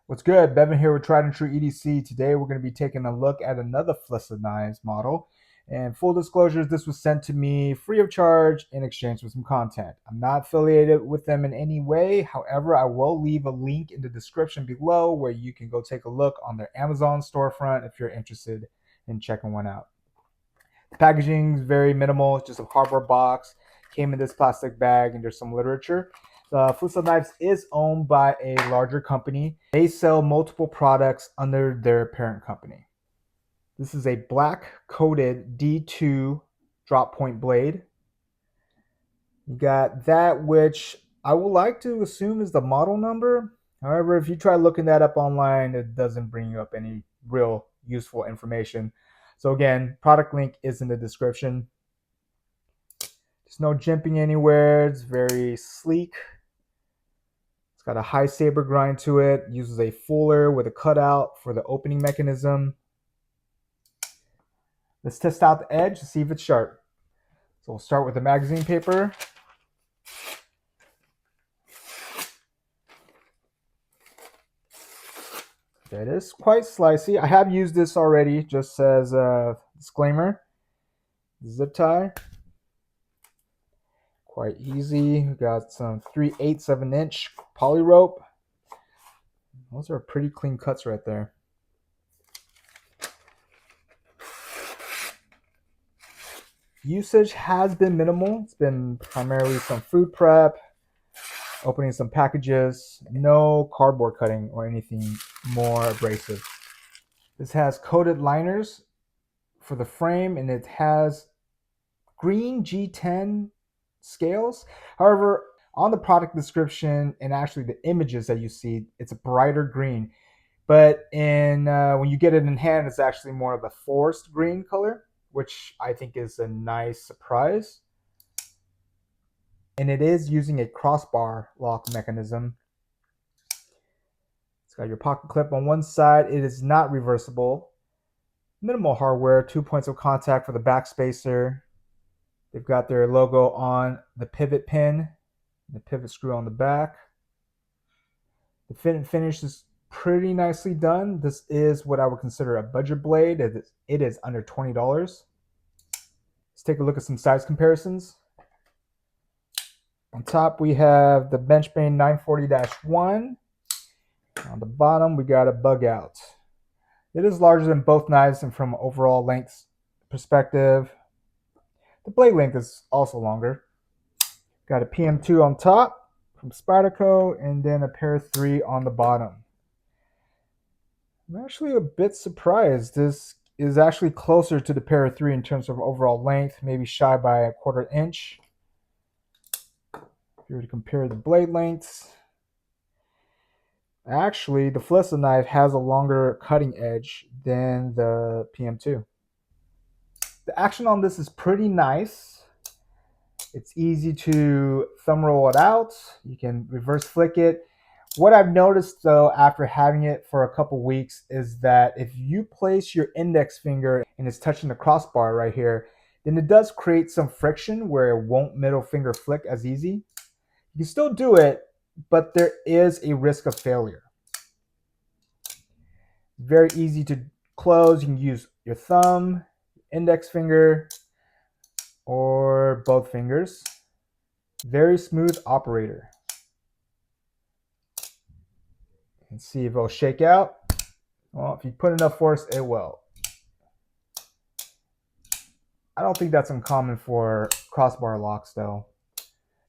What's good? Bevan here with Tried and True EDC. Today we're going to be taking a look at another FLISSA Knives model. And full disclosure, this was sent to me free of charge in exchange for some content. I'm not affiliated with them in any way. However, I will leave a link in the description below where you can go take a look on their Amazon storefront if you're interested in checking one out. The packaging is very minimal. It's just a cardboard box. Came in this plastic bag, and there's some literature. FLISSA Knives is owned by a larger company. They sell multiple products under their parent company. This is a black coated D2 drop point blade. You got that, which I would like to assume is the model number. However, if you try looking that up online, it doesn't bring you up any real useful information. So again, product link is in the description. There's no jimping anywhere. It's very sleek. It's got a high saber grind to it. Uses a fuller with a cutout for the opening mechanism. Let's test out the edge to see if it's sharp. So we'll start with the magazine paper. It is quite slicey. I have used this already, just as a disclaimer. Zip tie. Quite easy. We got some 3/8 of an inch poly rope. Those are pretty clean cuts right there. Usage has been minimal. It's been primarily some food prep, opening some packages, no cardboard cutting or anything more abrasive. This has coated liners for the frame, and it has green G10 scales. However, on the product description and actually the images that you see, it's a brighter green. But when you get it in hand, it's actually more of a forest green color, which I think is a nice surprise. And it is using a crossbar lock mechanism. It's got your pocket clip on one side. It is not reversible. Minimal hardware, 2 points of contact for the back spacer. They've got their logo on the pivot pin, the pivot screw on the back. The fit and finish is pretty nicely done. This is what I would consider a budget blade. It is under $20. Let's take a look at some size comparisons. On top, we have the Benchmade 940-1. On the bottom, we got a bug out. It is larger than both knives, and from an overall length perspective, the blade length is also longer. Got a PM2 on top from Spyderco, and then a Para 3 on the bottom. I'm actually a bit surprised. This is actually closer to the Para 3 in terms of overall length, maybe shy by a 1/4 inch. If you were to compare the blade lengths, actually the FLISSA knife has a longer cutting edge than the PM2. The action on this is pretty nice. It's easy to thumb roll it out. You can reverse flick it. What I've noticed though, after having it for a couple weeks, is that if you place your index finger and it's touching the crossbar right here, then it does create some friction where it won't middle finger flick as easy. You can still do it, but there is a risk of failure. Very easy to close. You can use your thumb, index finger, or both fingers. Very smooth operator. And see if it'll shake out. Well, if you put enough force, it will. I don't think that's uncommon for crossbar locks though.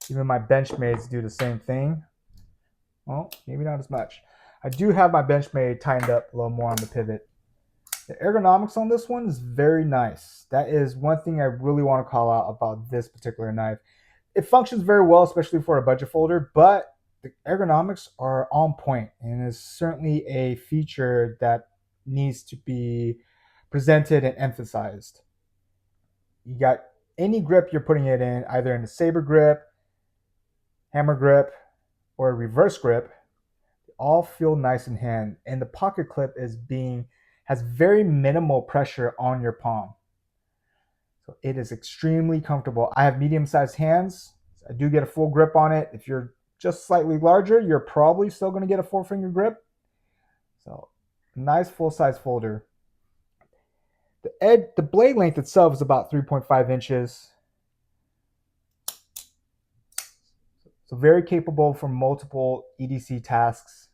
Even my Benchmades do the same thing. Well, maybe not as much. I do have my Benchmade tightened up a little more on the pivot. The ergonomics on this one is very nice. That is one thing I really want to call out about this particular knife. It functions very well, especially for a budget folder, but the ergonomics are on point and is certainly a feature that needs to be presented and emphasized. You got any grip you're putting it in, either in a saber grip, hammer grip, or a reverse grip, they all feel nice in hand. And the pocket clip has very minimal pressure on your palm. So it is extremely comfortable. I have medium-sized hands. So I do get a full grip on it. If you're just slightly larger, you're probably still going to get a 4-finger grip. So nice full-size folder. The blade length itself is about 3.5 inches. So very capable for multiple EDC tasks.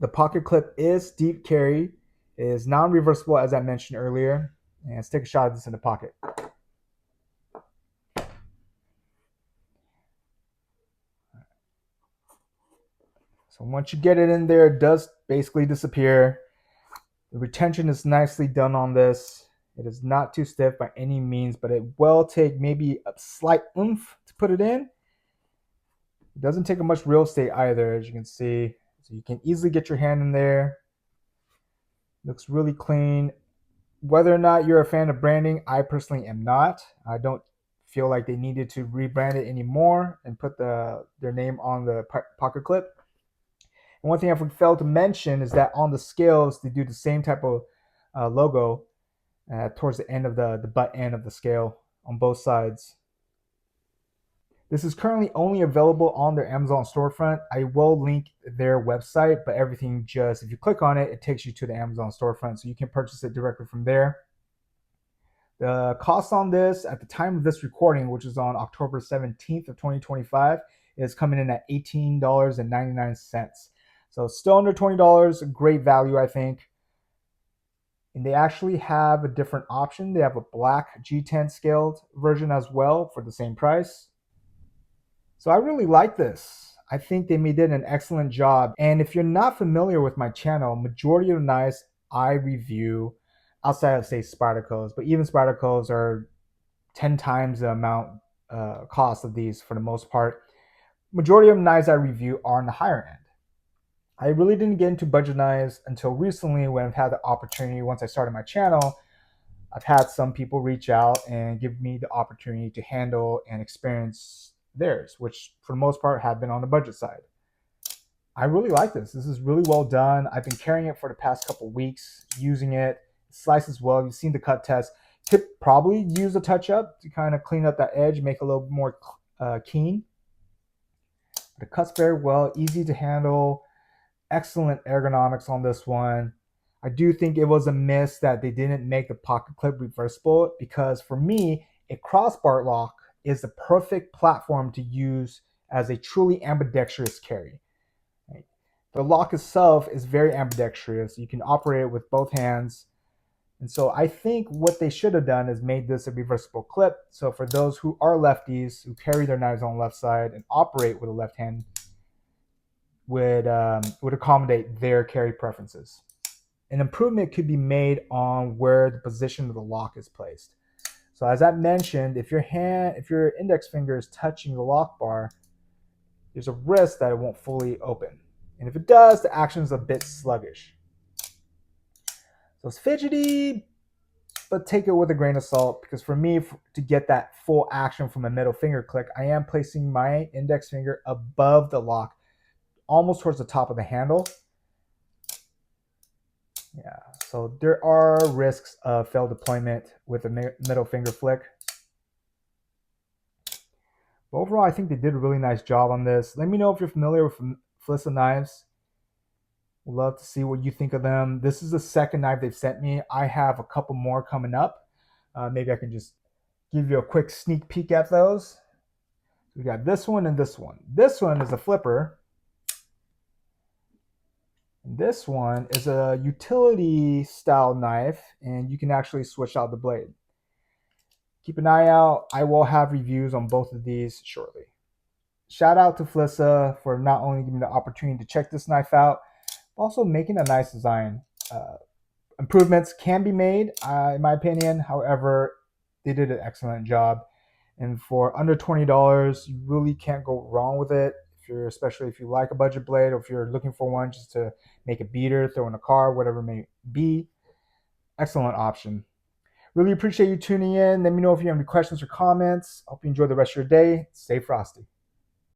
The pocket clip is deep carry. It is non-reversible, as I mentioned earlier. And let's take a shot of this in the pocket. So once you get it in there, it does basically disappear. The retention is nicely done on this. It is not too stiff by any means, but it will take maybe a slight oomph to put it in. It doesn't take up much real estate either, as you can see. So you can easily get your hand in there. Looks really clean. Whether or not you're a fan of branding, I personally am not. I don't feel like they needed to rebrand it anymore and put their name on the pocket clip. And one thing I failed to mention is that on the scales, they do the same type of logo towards the end of the butt end of the scale on both sides. This is currently only available on their Amazon storefront. I will link their website, but everything just, if you click on it, it takes you to the Amazon storefront, so you can purchase it directly from there. The cost on this at the time of this recording, which is on October 17th of 2025, is coming in at $18.99. So still under $20, a great value, I think. And they actually have a different option. They have a black G10 scaled version as well for the same price. So I really like this. I think they did an excellent job. And if you're not familiar with my channel, majority of the knives I review, outside of say Spydercos, but even Spydercos are 10 times the amount cost of these for the most part. Majority of the knives I review are on the higher end. I really didn't get into budget knives until recently when I've had the opportunity. Once I started my channel, I've had some people reach out and give me the opportunity to handle and experience theirs, which for the most part have been on the budget side. I really like this. This is really well done. I've been carrying it for the past couple weeks, using it. It slices well. You've seen the cut test. Could probably use a touch up to kind of clean up that edge, make it a little more keen. But it cuts very well, easy to handle. Excellent ergonomics on this one. I do think it was a miss that they didn't make the pocket clip reversible, because for me, a crossbar lock is the perfect platform to use as a truly ambidextrous carry. Right? The lock itself is very ambidextrous. You can operate it with both hands. And so I think what they should have done is made this a reversible clip. So for those who are lefties, who carry their knives on the left side and operate with a left hand, would accommodate their carry preferences. An improvement could be made on where the position of the lock is placed. So as I mentioned, if your index finger is touching the lock bar, there's a risk that it won't fully open. And if it does, the action is a bit sluggish. So it's fidgety, but take it with a grain of salt, because for me, to get that full action from a middle finger click, I am placing my index finger above the lock, almost towards the top of the handle. Yeah, so there are risks of failed deployment with a middle finger flick. But overall, I think they did a really nice job on this. Let me know if you're familiar with FLISSA knives. Would love to see what you think of them. This is the second knife they've sent me. I have a couple more coming up. Maybe I can just give you a quick sneak peek at those. We got this one and this one. This one is a flipper. This one is a utility style knife, and you can actually switch out the blade. Keep an eye out. I will have reviews on both of these shortly. Shout out to FLISSA for not only giving me the opportunity to check this knife out, but also making a nice design. Improvements can be made, in my opinion. However, they did an excellent job. And for under $20, you really can't go wrong with it. Especially if you like a budget blade, or if you're looking for one just to make a beater, throw in a car, whatever it may be. Excellent option. Really appreciate you tuning in. Let me know if you have any questions or comments. Hope you enjoy the rest of your day. Stay frosty.